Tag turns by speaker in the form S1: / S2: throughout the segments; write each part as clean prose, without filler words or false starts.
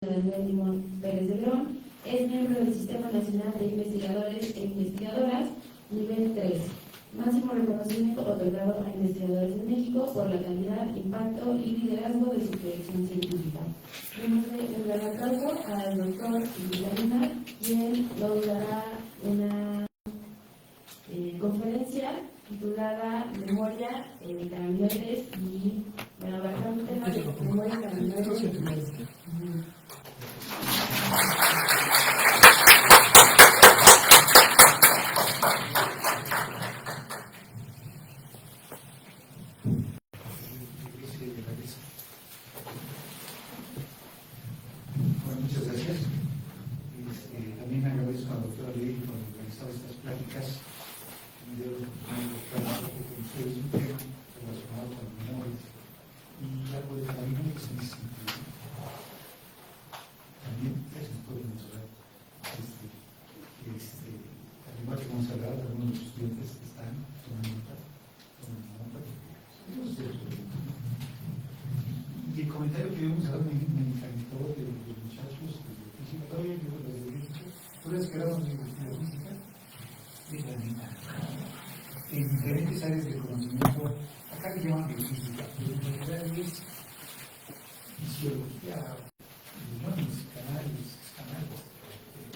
S1: Daniel Limón Pérez de León, es miembro del Sistema Nacional de Investigadores e Investigadoras, nivel 3. Máximo reconocimiento otorgado a investigadores de México por la calidad, impacto y liderazgo de su proyección científica. Demos un gran aplauso al doctor Villarina, quien nos dará una conferencia titulada Memoria, Cannabinoides y, bueno, bastante tema de memoria, cannabinoides y
S2: muchas gracias. También agradezco a la doctora Ley por organizar estas pláticas. Me dio trabajo con ustedes un tema relacionado con memorias y algo de cannabinoides en ese sentido. También, gracias por mostrar. Al igual que vamos a hablar de algunos de los estudiantes que están tomando nota. Y el comentario que vamos a dar me encantó de los muchachos de física, todavía yo lo de física, todas las carreras de física, de la vida. En diferentes áreas de conocimiento, acá le llaman biofísica, pero en realidad es fisiología, millones, canales.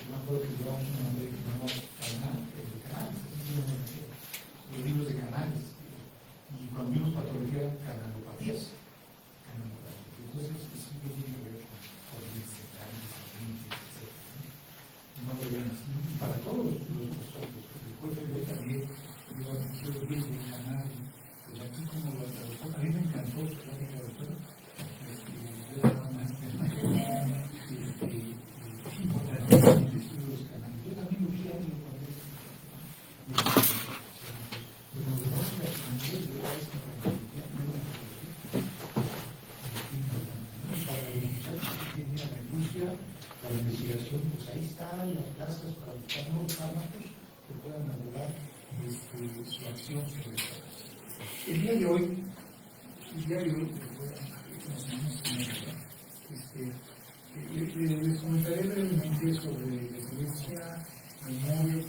S2: No me acuerdo que llevamos un nombre que no canales, los libros de canales, y cuando vimos patología, canalopatías. Entonces, eso tiene que ver con etc. No lo vean así. Para todos los nosotros, porque puede ver también, digo, yo lo vi en el canal, pues aquí como lo traductor, a mí me encantó su plática de doctora, yo era más importantísimo el estudio de los canales. Yo también lo vi a alguien cuando pero lo vamos a aprender de la la investigación, pues ahí están las plazas para buscar nuevos fármacos que puedan abordar su acción sobre esto. El día de hoy, les comentaré brevemente sobre referencia, memoria,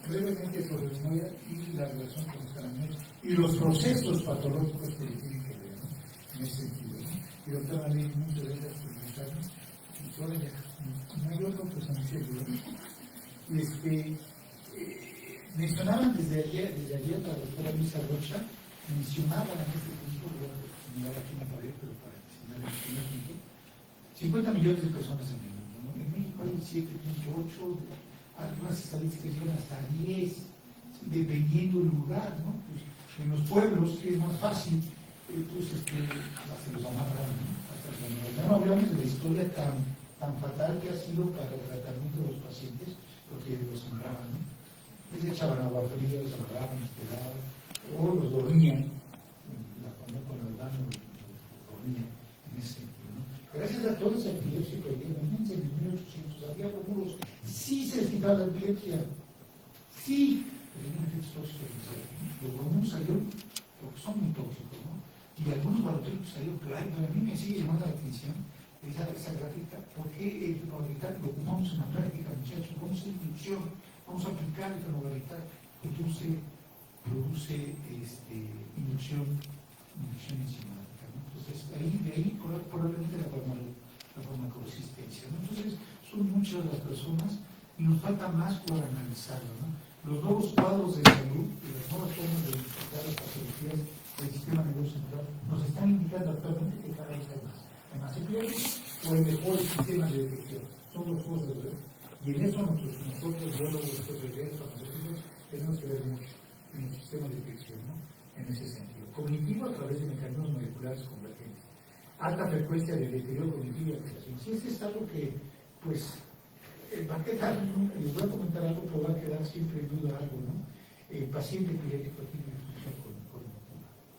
S2: brevemente sobre memoria y la relación con los cannabinoides y los procesos patológicos que tienen que ver, ¿no? En ese sentido, ¿no? Y doctora Ley, muchas gracias por invitarme. No hay otro, pues a mi servidor. Mencionaban desde ayer la doctora Luisa Rocha, mencionaban en este punto, voy a señalar aquí una pared, pero para señalar el primer punto, 50 millones de personas en el mundo, ¿no? En México hay 7.8, algunas estadísticas llegan hasta 10, dependiendo del lugar, ¿no? Pues en los pueblos es más fácil, pues se los amarran, ¿no? No hablamos de la historia tan fatal que ha sido para el tratamiento de los pacientes, porque los amarraban, ¿no? Les echaban agua fría, los amarraban, los pegaban, o los dormían, con el baño los dormían en ese sentido, ¿no? Gracias a toda esa epilepsia que había en 1800, había algunos, sí se certificaba la epilepsia, sí, pero no efectos tóxicos, los hormonos salieron porque son muy tóxicos, ¿no? Y algunos laboratorios salieron claros, pero a mí me sigue llamando la atención esa gráfica, porque el fenobarbital lo ocupamos en la práctica, muchachos, vamos a hacer inducción, vamos a aplicar el fenobarbital, produce inducción enzimática, ¿no? Entonces, de ahí probablemente la farmacoresistencia, ¿no? Entonces, son muchas las personas y nos falta más por analizarlo, ¿no? Los nuevos cuadros de salud y las nuevas formas de identificar las patologías del sistema nervioso central nos están indicando actualmente que cada vez hay más epidemias o el mejor sistema de detección. Son dos cosas, ¿verdad? Y en eso nosotros biólogos, nosotros tenemos que ver mucho en el sistema de detección, ¿no? En ese sentido. Cognitivo a través de mecanismos moleculares convergentes. Alta frecuencia de deterioro cognitivo y alteración. Si ese es algo que, pues, va a quedar, ¿no? Les voy a comentar algo, pero va a quedar siempre en duda algo, ¿no? El paciente epiléptico tiene disfunción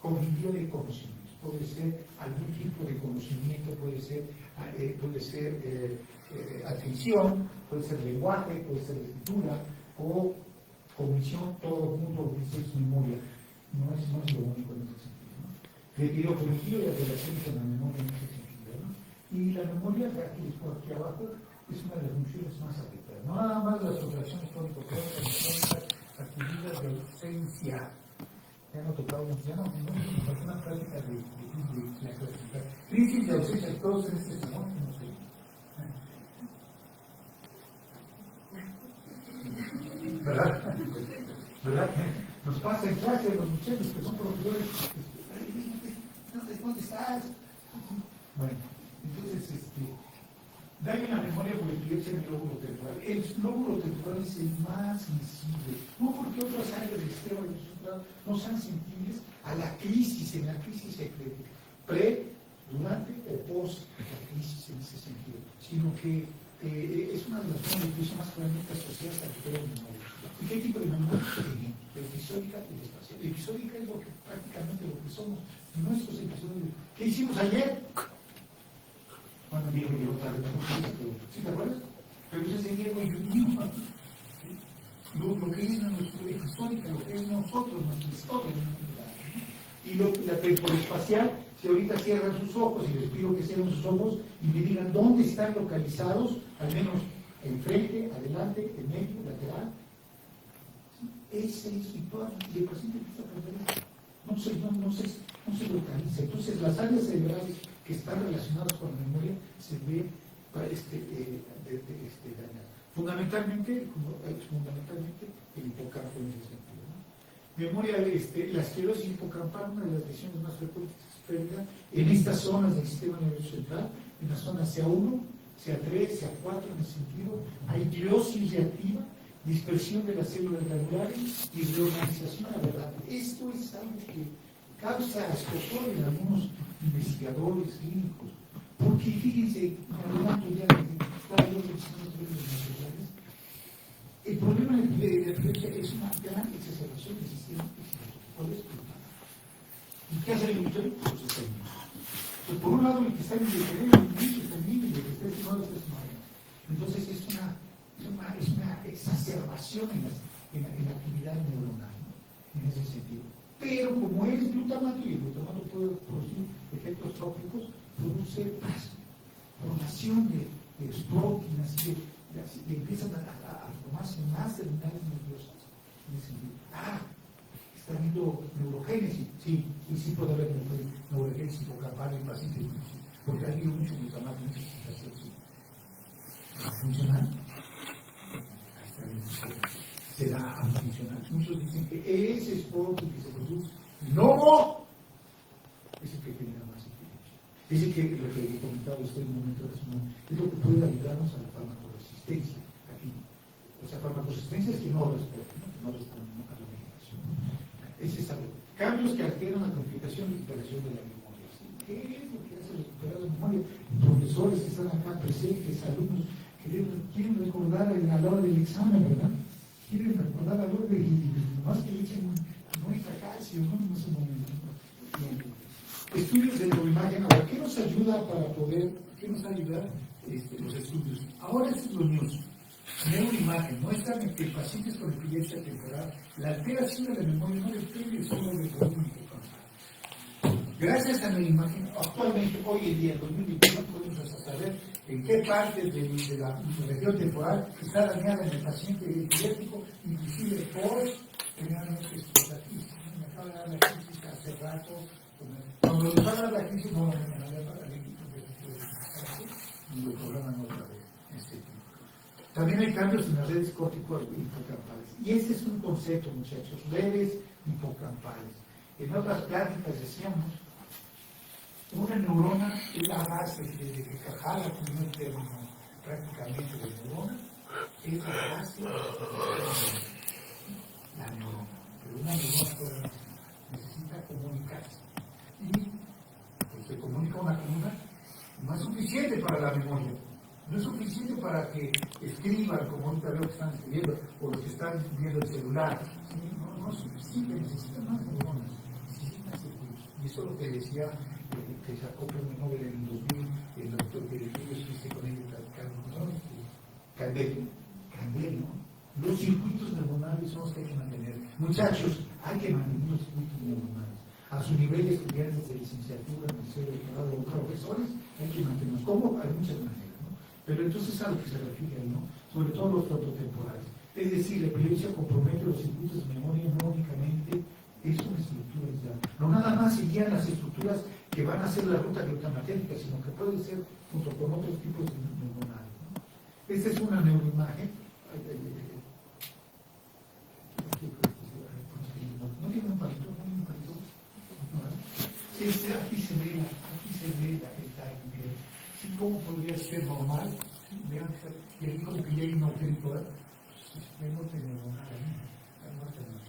S2: cognitiva de conocimiento. Puede ser algún tipo de conocimiento, puede ser atención, puede ser lenguaje, puede ser escritura o cognición, todo junto, puede ser memoria. No es lo único en ese sentido, ¿no? Retiro cognitivo y relación con la memoria en ese sentido, ¿no? Y la memoria, aquí por aquí abajo, es una de las funciones más afectadas. No nada más las operaciones crónicas adquiridas de ausencia. Ya no tocamos, ya no, es una práctica de la clasificación. Crisis de ausencia, todos en este salón, no sé. ¿Verdad? ¿Verdad? Nos pasa en clase a los muchachos que son profesores. ¿Dónde estás? Bueno, entonces, daño la memoria por epilepsia en el lóbulo temporal. El lóbulo temporal es el más sensible. No porque otras áreas del sistema no sean sensibles a la crisis, en la crisis ecléctica. Durante o post la crisis en ese sentido. Sino que es una de las formas de juicio más claramente asociadas al criterio de memoria. ¿Y qué tipo de memoria? Episódica y espacial. Episódica es prácticamente lo que somos. Nuestros episodios. ¿Qué hicimos ayer? Cuando Diego llegó tarde, ¿sí te acuerdas? Pero ese Diego y yo, lo que es nuestra histórica, lo que es nosotros, nuestra historia. Y la temporal-espacial, si ahorita cierran sus ojos, y les pido que cierren sus ojos y me digan dónde están localizados, al menos enfrente, adelante, en medio, lateral. Ese es ritual, y el paciente empieza a perder. No se localiza. Entonces, las áreas cerebrales que están relacionadas con la memoria se ven dañadas. Fundamentalmente el hipocampo en ese sentido, ¿no? Memoria, la esclerosis hipocampal, una de las lesiones más frecuentes que se experimenta en estas zonas del sistema nervioso central, en la zona CA1, CA3, CA4, en ese sentido, hay gliosis reactiva, dispersión de las células glandulares y reorganización a la verdad. Esto es algo que causa escozor en algunos investigadores clínicos, porque fíjense, el problema de la epilepsia es una gran exacerbación del sistema físico. ¿Y qué hace el inductor? Pues está en pues por un lado, el que está en el inicio está en el que está estimado está estimado. Entonces es una exacerbación en la actividad neuronal, ¿no? En ese sentido. Pero como es glutamato, y el glutamato puede producir efectos trópicos, produce formación de proteínas y empiezan a formarse más terminales nerviosas. En ese sentido. Está viendo neurogénesis. Sí puede haber neurogénesis hipocampal en pacientes, porque ha habido mucho glutamato, mucha excitación. ¿Funcional? Será funcional. Muchos dicen que ese sport que se produce no es el que genera más epilepsia. Ese que lo que he comentado usted en un momento es lo que puede ayudarnos a la farmacoresistencia. Aquí. O sea, farmacoresistencia es que no responde a la medicación. Ese es algo. Cambios que alteran la complicación y recuperación de la memoria. ¿Sí? ¿Qué es lo que hace recuperar la memoria? Profesores que están acá presentes, alumnos que quieren recordar a la hora del examen, ¿verdad? Quieren recordar a la hora de más que le echen muestra calcio, ¿no? En ese momento. Estudios de neuroimagen. Ahora, ¿qué nos ayuda para poder, qué nos ayuda los estudios? Ahora esto es lo news. Neuroimagen muestran que pacientes con epilepsia temporal, la alteración de la memoria no depende solo del volumen hipocampal. Gracias a la imagen, actualmente, hoy en día, en 2021, podemos hasta saber en qué parte de la región temporal está dañada en el paciente epiléptico, inclusive por generalmente explotativos. Me acaba de dar la crisis hace rato. Cuando les va a dar la crisis, no van a dar para el equipo y lo programan otra vez. También hay cambios en las redes cortico-hipocampales. Y este es un concepto, muchachos, redes hipocampales. En otras pláticas decíamos, una neurona es la base, desde que Cajal acuñó el término prácticamente de neurona, es la base de la neurona. Pero una neurona necesita comunicarse. Y pues, se comunica una con una, no es suficiente para la memoria. No es suficiente para que escriban, como ahorita veo que están escribiendo, o los que están viendo el celular. ¿Sí? No es suficiente, necesitan más neuronas, necesitan circuitos. Y eso es lo que decía, que sacó premio Nobel en el 2000, el doctor que yo estuviste con él, Candelio. Los circuitos neuronales son los que hay que mantener. Muchachos, hay que mantener los circuitos neuronales. a su nivel de estudiantes de licenciatura, maestría, doctorado o profesores, hay que mantenerlos. ¿Cómo? Hay muchas maneras, ¿no? Pero entonces a lo que se refiere ahí, ¿no? Sobre todo los frontotemporales. Es decir, la epilepsia compromete los circuitos de memoria no únicamente es una estructura ya. No nada más seguían las estructuras que van a ser la ruta glutamatética, sino que puede ser junto con otros tipos de neuronales, ¿no? Esta es una neuroimagen. No tiene un palito, no tiene un palito. Aquí se ve el timing. ¿Sí? ¿Cómo podría ser normal? ¿Sí? Vean que el hijo que ya hay una auténtica.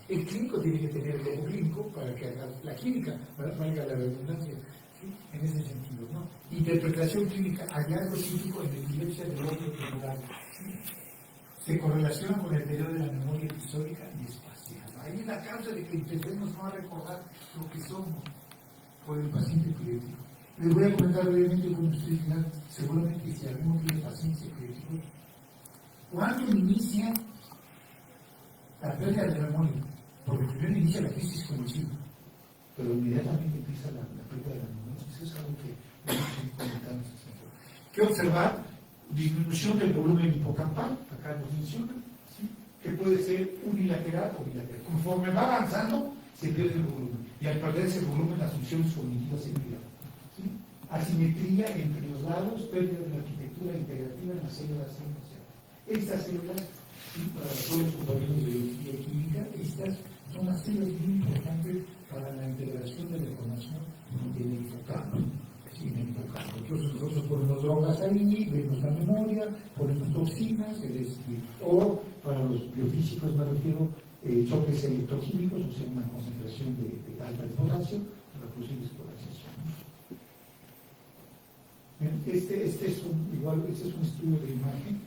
S2: El clínico tiene que tener el logo clínico para que haga la clínica, valga la redundancia, ¿sí? En ese sentido, ¿no? Interpretación clínica, hallazgo científico en epilepsia del lobo temporal, ¿sí? Se correlaciona con el periodo de la memoria episódica y espacial. Ahí es la causa de que empecemos no a recordar lo que somos por el paciente epiléptico. Les voy a comentar brevemente con ustedes, seguramente si alguno tiene pacientes epilépticos, ¿cuándo inicia la pérdida de la memoria? Porque primero inicia la crisis cognitiva, pero inmediatamente empieza la pérdida de la memoria. Eso es algo que comentamos. ¿Qué observar? Disminución del volumen hipocampal, acá nos menciona, ¿sí? Que puede ser unilateral o bilateral. Conforme va avanzando, se pierde el volumen. Y al perderse el volumen, las funciones cognitivas se pierden. ¿Sí? Asimetría entre los lados, pérdida de la arquitectura integrativa en las células senciales. Estas células, ¿sí? Para todos los compañeros de biología y química, estas son las células muy importantes para la integración de la información en el hipocampo. Entonces nosotros ponemos drogas ahí, vemos la memoria, ponemos toxinas, o para los biofísicos me refiero, choques electroquímicos, o sea, una concentración de alta de potasio para producir despolarización. Este es un estudio de imagen,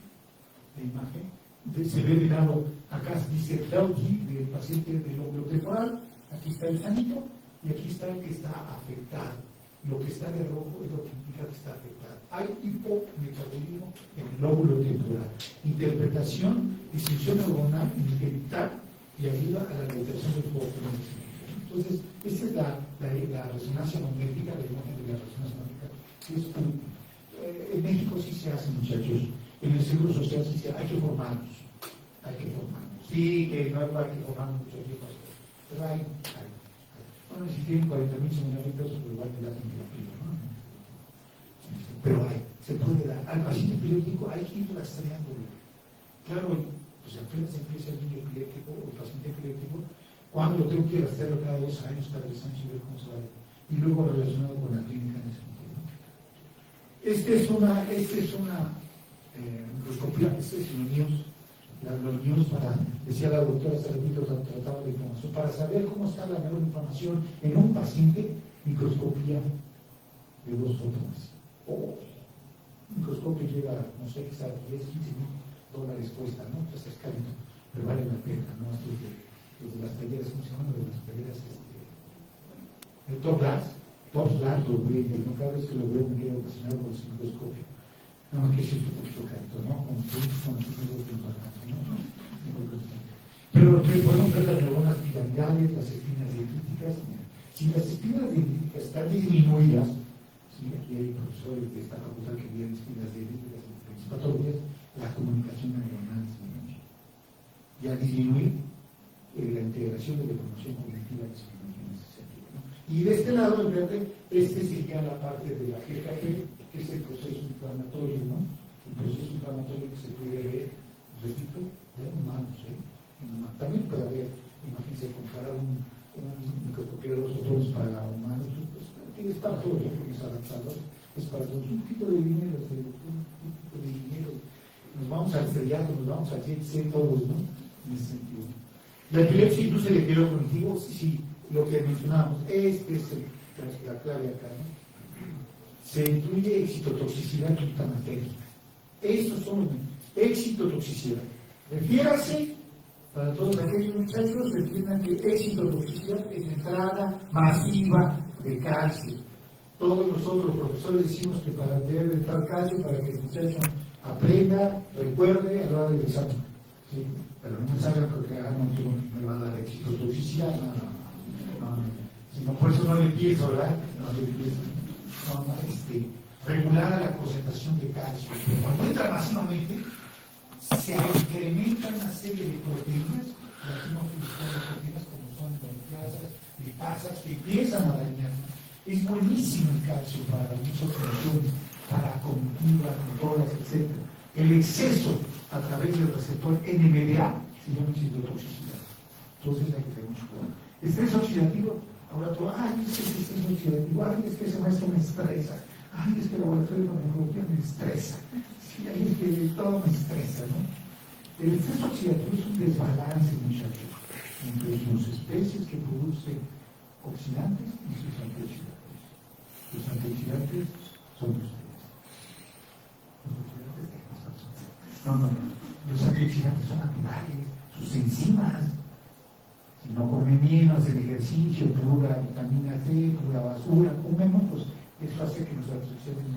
S2: se ve de lado, acá dice healthy del paciente del lóbulo temporal, aquí está el sanito y aquí está el que está afectado. Lo que está de rojo es lo que indica que está afectado. Hay hipometabolismo en el lóbulo temporal. Interpretación, distinción neuronal, integridad y ayuda a la realización del comportamiento. Entonces, esta es la resonancia magnética, la imagen de la resonancia magnética. En México sí se hace, muchachos. En el Seguro Social sí se hace. Hay que formarnos. Sí, que no hay que formarnos muchos días. Pero hay. Bueno, si tienen 40,000 seminarios, pero igual me la hacen epiléptico, ¿no? Pero se puede dar. Al paciente epiléptico hay que ir rastreando. Claro, pues apenas empieza el niño epiléptico o el paciente epiléptico, cuando lo tengo que rastrearlo cada 2 años, cada 3 años y ver cómo se va. Y luego relacionado con la clínica en ese sentido. Esta es una microscopía, este es los niños para, decía la doctora, se repite, trataba de información, para saber cómo está la neuroinflamación en un paciente, microscopía de 2 fotones. O microscopio lleva, no sé, quizá $10-15,000 cuesta, ¿no? Pues es carito, pero vale la pena, ¿no? Estos de las talleras, ¿cómo se llaman? De las talleras, el Top Glass lo veo, ¿no? Cada vez que lo veo me quedo ocasionado con el microscopio. No, que es un poquito carito, ¿no? Con pero podemos ver las neuronas piramidales, las espinas dendríticas. Si las espinas dendríticas están disminuidas, ¿sí? Aquí hay profesores de esta facultad que vienen espinas dendríticas en diferentes patologías, la comunicación neuronal disminuye. Y al disminuir, la integración de la información cognitiva disminuye en ese sentido, ¿no? Y de este lado, el verde, sería la parte de la GKP, que es el proceso inflamatorio, ¿no? El proceso inflamatorio que se puede ver, repito, de humanos, también puede haber, imagínense, comparar un microscopio de 2 fotones para humanos, pues, es para todo, porque es adaptado, es para todos. Un tipo de dinero, nos vamos al estrellato, nos vamos al jet todos, ¿no? En ese sentido. La epilepsia induce el deterioro cognitivo, sí, lo que mencionábamos, es la clave acá, ¿no? Se incluye excitotoxicidad glutamatérgica. Estos son los excitotoxicidad. Refiérase, para todos aquellos muchachos, entiendan que excitotoxicidad es entrada masiva de calcio. Todos nosotros, los profesores, decimos que para debe entrar calcio, para que el muchacho aprenda, recuerde a la hora del examen. ¿Sí? Pero no me salga porque no me va a dar excitotoxicidad. No.
S3: sino por eso no le empiezo, ¿verdad? No le empiezo. Regular la concentración de calcio. Pero cuando entra masivamente, se incrementan una serie de proteínas, las proteínas como son lipasas, que empiezan a dañar. Es buenísimo el calcio para muchas funciones, para cognitiva, motoras, etc. El exceso a través del receptor NMDA se llama citotoxicidad. Entonces hay que tener mucho cuidado. Estrés oxidativo, ahora todo, es que es estrés oxidativo, es que ese maestro me estresa, es que el laboratorio de farmacología me estresa, sí, es que todo me estresa, ¿no? El estrés oxidativo es un desbalance, muchachos, entre sus especies que producen oxidantes y sus antioxidantes. Los antioxidantes son ustedes. Los antioxidantes no. Los antioxidantes son naturales, sus enzimas. Si no comen bien, no hacen ejercicio, pura vitamina C, pura basura, comemos, pues eso hace que nos asociemos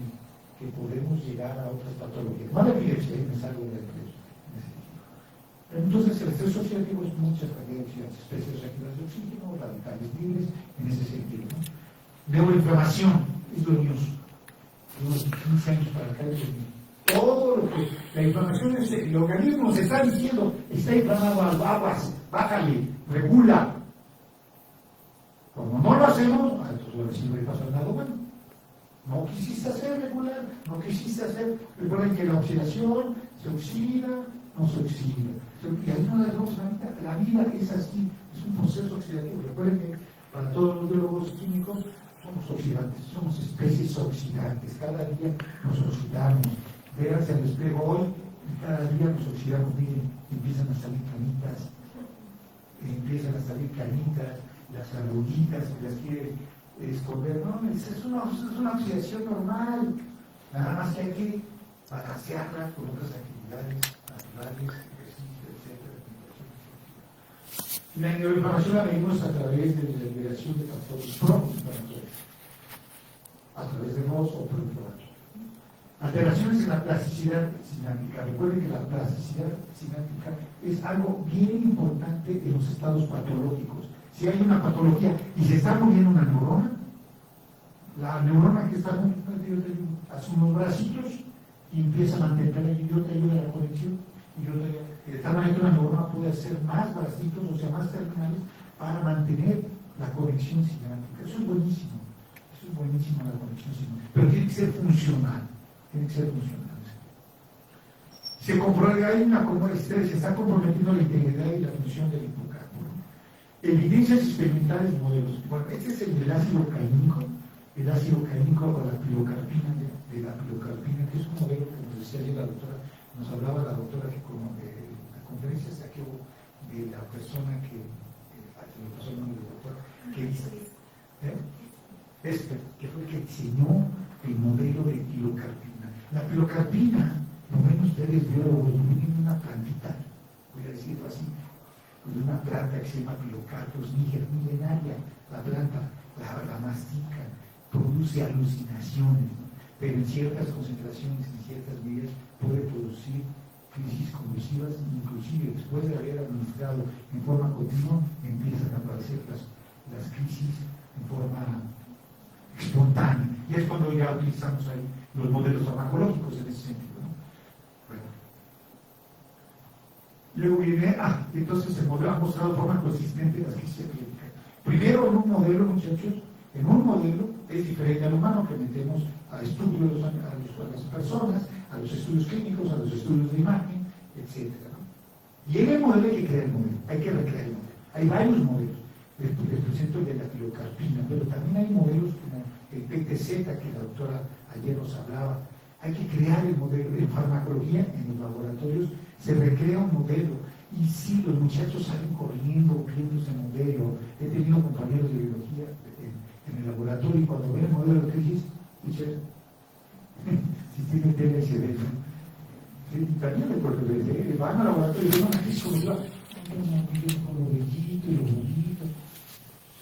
S3: que podemos llegar a otras patologías. No a la epilepsia, me salgo de la epilepsia. Entonces el estrés oxidativo es muchas cantidades de oxidantes, especies reactivas de oxígeno, radicales libres, en ese sentido, ¿no? Neuroinflamación, es glorioso. Unos 15 años para acá, todo lo que la inflamación es, el organismo nos está diciendo, está inflamado, aguas, bájale, regula. Como no lo hacemos, entonces ahora sí no le pasa nada bueno. No quisiste hacer regular, no quisiste hacer, recuerden que la oxidación se oxida, no se oxida. Y ahí no dejamos la vida es así, es un proceso oxidativo. Recuerden que para todos los biólogos químicos somos oxidantes, somos especies oxidantes, cada día nos oxidamos. Véanse al espejo hoy y cada día nos oxidamos, miren, empiezan a salir canitas, las arruguitas, que las quiere esconder. No, es una oxidación normal, nada más que hay que balancearla con otras actividades naturales, ejercicio, etc. La neuroinflamación la medimos a través de la liberación de factores proinflamatorios, a través de ROS o proinflamatorios. Alteraciones en la plasticidad sináptica. Recuerden que la plasticidad sináptica es algo bien importante en los estados patológicos. Si hay una patología y se está moviendo una neurona, la neurona que está moviendo hace unos bracitos y empieza a mantener y yo te ayuda a la conexión. De tal manera que una neurona puede hacer más bracitos, o sea, más terminales, para mantener la conexión sináptica. Eso es buenísimo la conexión sináptica. Pero tiene que ser funcional. Se comprueba, hay una como estrés, se está comprometiendo la integridad y la función del hipocampo. Evidencias experimentales y modelos. Bueno, este es el ácido caínico o la pilocarpina, que es un modelo que nos decía ayer la doctora, nos hablaba la doctora que como de la conferencia hasta que hubo de la persona que me pasó el nombre del doctor, que dice, que fue el que diseñó el modelo de pilocarpina. La pilocarpina, lo ven ustedes biólogos, viene en una plantita, voy a decirlo así, de una planta que se llama Pilocarpus niger, milenaria, la planta la mastica, produce alucinaciones, ¿no? Pero en ciertas concentraciones, en ciertas medidas, puede producir crisis convulsivas, inclusive después de haber administrado en forma continua, empiezan a aparecer las crisis en forma espontánea. Y es cuando ya utilizamos ahí los modelos farmacológicos en ese sentido, ¿no? Bueno. Luego viene, entonces el modelo ha mostrado de forma consistente las crisis epilépticas. Primero, en un modelo, muchachos, es diferente al humano, que metemos a estudios a las personas, a los estudios clínicos, a los estudios de imagen, etc., ¿no? Y en el modelo hay que crear el modelo, hay que recrear el modelo. Hay varios modelos. Les presento el de la pilocarpina, pero también hay modelos como el PTZ, que la doctora ayer nos hablaba. Hay que crear el modelo. En farmacología, en los laboratorios, se recrea un modelo. Y sí, los muchachos salen corriendo, viendo ese modelo. He tenido compañeros de biología en el laboratorio y cuando ven el modelo de crisis, dicen, si tienen TLSD, ¿no? Sí, también recuerdo de van al laboratorio y ven una crisis con lo bellito y lo bonito.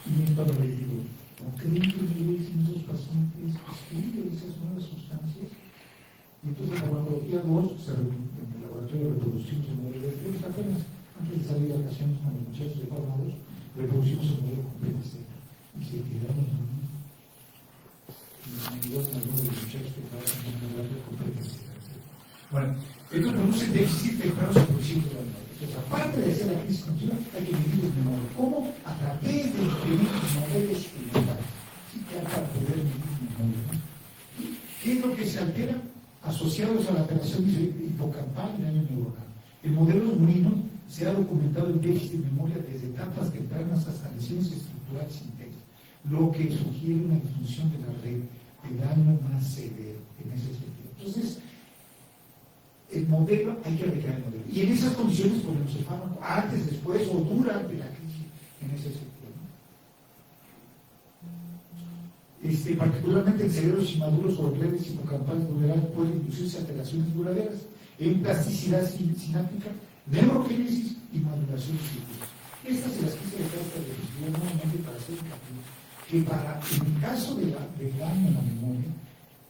S3: Y entonces le digo, ¿no creen que dicen los pacientes estudian esas nuevas sustancias? Y entonces la farmacología 2 se reúne en el laboratorio de reproducimos el modelo de crisis, apenas antes de salir de vacaciones con los muchachos de Farma 2, reproducimos el modelo con PTZ. Y y se quedaron dormidos. Y me ayudaron algunos de los muchachos que trabajan en un lugar de competencia. Bueno, esto produce déficit de planos productivos de la memoria. Entonces, aparte de hacer la crisis continua, hay que medir el memoria. ¿Cómo? A través de los primeros modelos experimentales. Sí, claro, para poder medir memoria. ¿No? ¿Qué es lo que se altera? Asociados a la alteración hipocampal y daño neuronal. El modelo murino se ha documentado el déficit de memoria desde etapas tempranas hasta lesiones estructurales intensas, lo que sugiere una disfunción de la red de daño más severo en ese sentido. Entonces, el modelo, hay que recrear el modelo. Y en esas condiciones ponemos el fármaco, antes, después o durante la crisis, en ese sentido. ¿No? Particularmente en cerebros inmaduros o redes hipocampales vulnerables pueden inducirse alteraciones duraderas en plasticidad sináptica, neurogénesis y maduración de circuitos. Estas se las quise dejar para describir nuevamente para hacer hincapié que en el caso del daño en la memoria,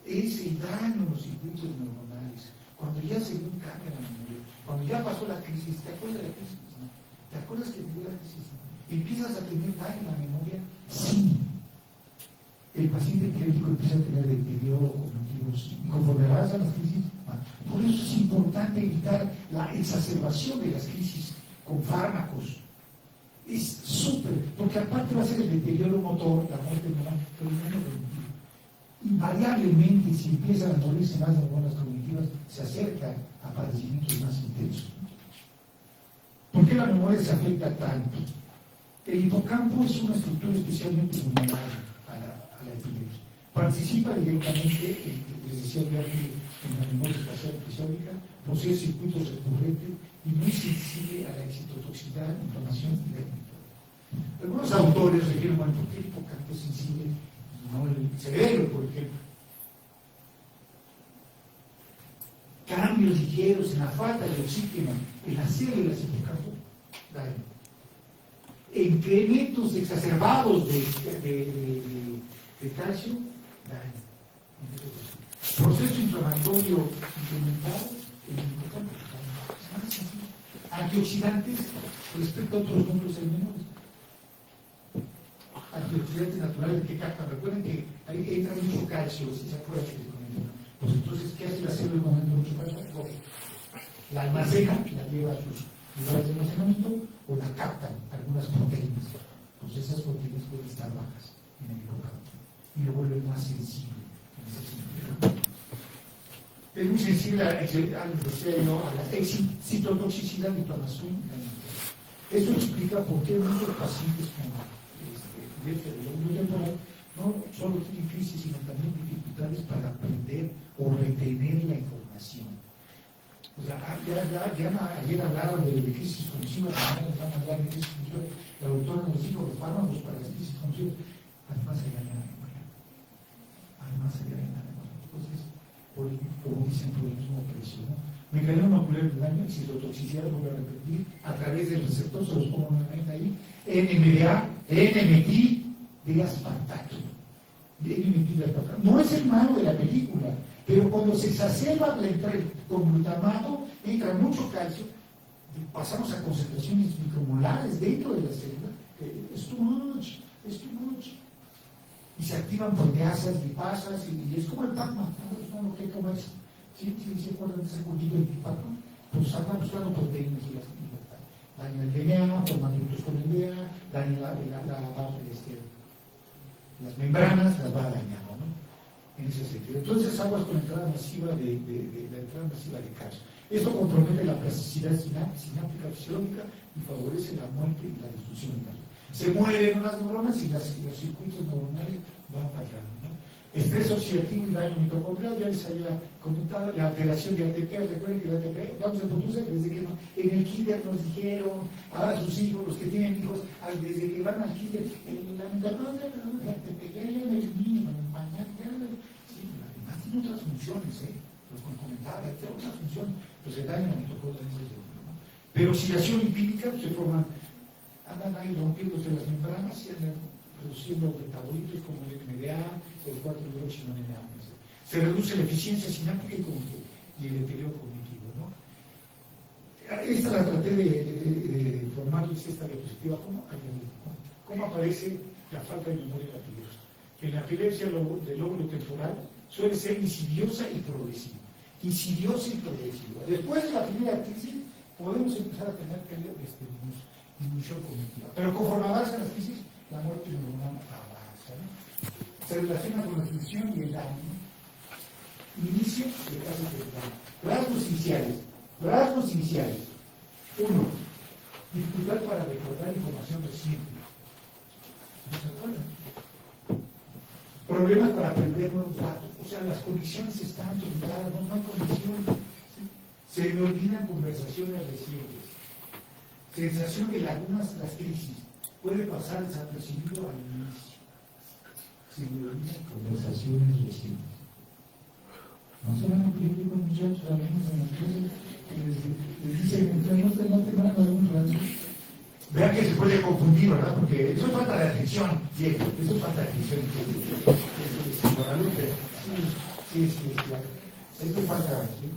S3: es el daño en los circuitos neuronales. Cuando ya se dio un cambio en la memoria, cuando ya pasó la crisis, ¿te acuerdas de la crisis? ¿No? ¿Te acuerdas que dio la crisis? Empiezas a tener daño en la memoria, sí. El paciente crítico empieza a tener deterioro cognitivo, sí. Conforme avanza las crisis, por eso es importante evitar la exacerbación de las crisis con fármacos. Es súper, porque aparte va a ser el deterioro motor, la muerte neuronal, pero no lo cognitivo. Invariablemente, si empiezan a morirse más neuronas cognitivas, se acercan a padecimientos más intensos. ¿Por qué la memoria se afecta tanto? El hipocampo es una estructura especialmente vulnerable a la epilepsia. Participa directamente, les decía en la memoria espacial episódica, posee circuitos recurrentes y muy sensible a la excitotoxicidad, inflamación y daño. Algunos autores refieren, bueno, ¿por qué el hipocampo es sensible? No el cerebro, por ejemplo. Cambios ligeros en la falta de oxígeno en las células hipocampo, daño. Incrementos exacerbados de calcio, daño. Proceso inflamatorio incrementado en el hipocampo, daño. Antioxidantes respecto a otros núcleos menores. Antioxidantes naturales que captan. Recuerden que ahí entra mucho calcio, si se acuerdan que se comenta. Pues entonces, ¿qué hace la célula cuando entra mucho calcio? La almacena, la lleva a sus lugares de almacenamiento o la captan algunas proteínas. Pues esas proteínas pueden estar bajas en el hipocampo y lo vuelven más sensible en ese sentido. Es muy sensible a la excitotoxicidad y inflamación. Eso explica por qué muchos pacientes con epilepsia de lóbulo temporal no solo tienen crisis, sino también dificultades para aprender o retener la información. O sea, ayer hablaron de crisis conocida, también van a hablar de crisis conocida. La doctora nos dijo los fármacos para las crisis conocidas, además se daña la memoria. Entonces, como dicen por el mismo precio, ¿no? Mecanismo macular de daño, excitotoxicidad, lo voy a repetir, a través del receptor, se los pongo nuevamente ahí, NMDA, NMT de aspartato. No es el malo de la película, pero cuando se exacerba la entrada con glutamato, entra mucho calcio, pasamos a concentraciones micromolares dentro de la célula, es too much. Y se activan proteasas, lipasas, y es como el Pac-Man, ¿no? Es como lo que hay que comer. ¿Sí se acuerdan de ese cultivo del Pac-Man? Pues están buscando proteínas y las dañan el DNA, forman juntos con el DNA, dañan las membranas, las va dañando, ¿no? En ese sentido. Entonces aguas con entrada masiva de calcio. Esto compromete la plasticidad sináptica fisiológica y favorece la muerte y la destrucción de calcio. Se mueren unas neuronas y los circuitos neuronales van fallando, ¿no? Estrés oxidativo y daño mitocondrial, ya les había comentado, la alteración de ATP, recuerden que el ATP no se produce desde que en el kinder nos dijeron a sus hijos, los que tienen hijos, desde que van al kinder, la mitocondria de ATP, ya en el niño, en el pañal, sí, además tiene otras funciones, los comentaba, tiene otras funciones, pues el daño mitocondrial es el ¿no? Pero oxidación lipídica, se forman, andan ahí rompiéndose las membranas y andan reduciendo metabolitos como el NMDA, el 4-hidroxino-NMDA. Se reduce la eficiencia sináptica y el deterioro cognitivo, ¿no? Esta la traté de formarles esta diapositiva. ¿Cómo aparece la falta de memoria de la epilepsia. En la epilepsia del lóbulo temporal suele ser insidiosa y progresiva. Insidiosa y progresiva. Después de la primera crisis podemos empezar a tener disminución cognitiva. Pero conforme avanza la crisis, la muerte neuronal avanza. ¿No? Se relaciona con la función y el daño. Inicio de casos tempranos. Rasgos iniciales. 1. Dificultad para recordar información reciente. ¿No se acuerdan? Problemas para aprender nuevos datos. O sea, las conexiones están truncadas, no hay conexión. ¿Sí? Se me olvidan conversaciones recientes. Sensación de lagunas tras crisis. Puede pasar desapercibido al inicio. Se me olvidan conversaciones recientes. No se van a pedir con muchachos, amigos en las clases, que les dicen, no te van a dar un rato. Vean que se puede confundir, ¿verdad? Porque eso es falta de atención, Diego, eso es falta de atención. Sí, claro. Esto es falta de atención.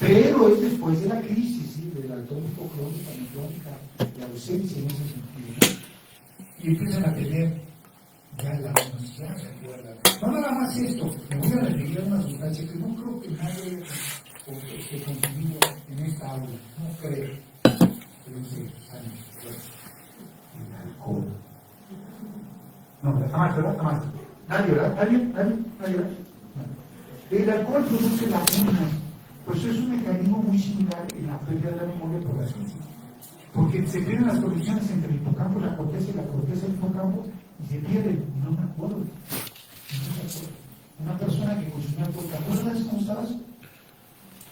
S3: Pero es después de la crisis, ¿sí? De la tónico crónica, micrónica, de ausencia en ese sentido. Y empiezan a tener ya la ya se acuerdan. No nada más esto, me voy a referir a una sustancia que no creo que nadie esté consumido en esta aula, no creo. Pero el alcohol. No, está más, ¿verdad? Está más. Nadie, ¿verdad? Nadie, ¿verdad? El alcohol produce lagunas, pues es un mecanismo muy similar en la pérdida de la memoria por la crisis. Porque se pierden las conexiones entre el hipocampo y la corteza del hipocampo y se pierden. No me acuerdo. Una persona que consumía alcohol, ¿te acuerdas cómo estabas?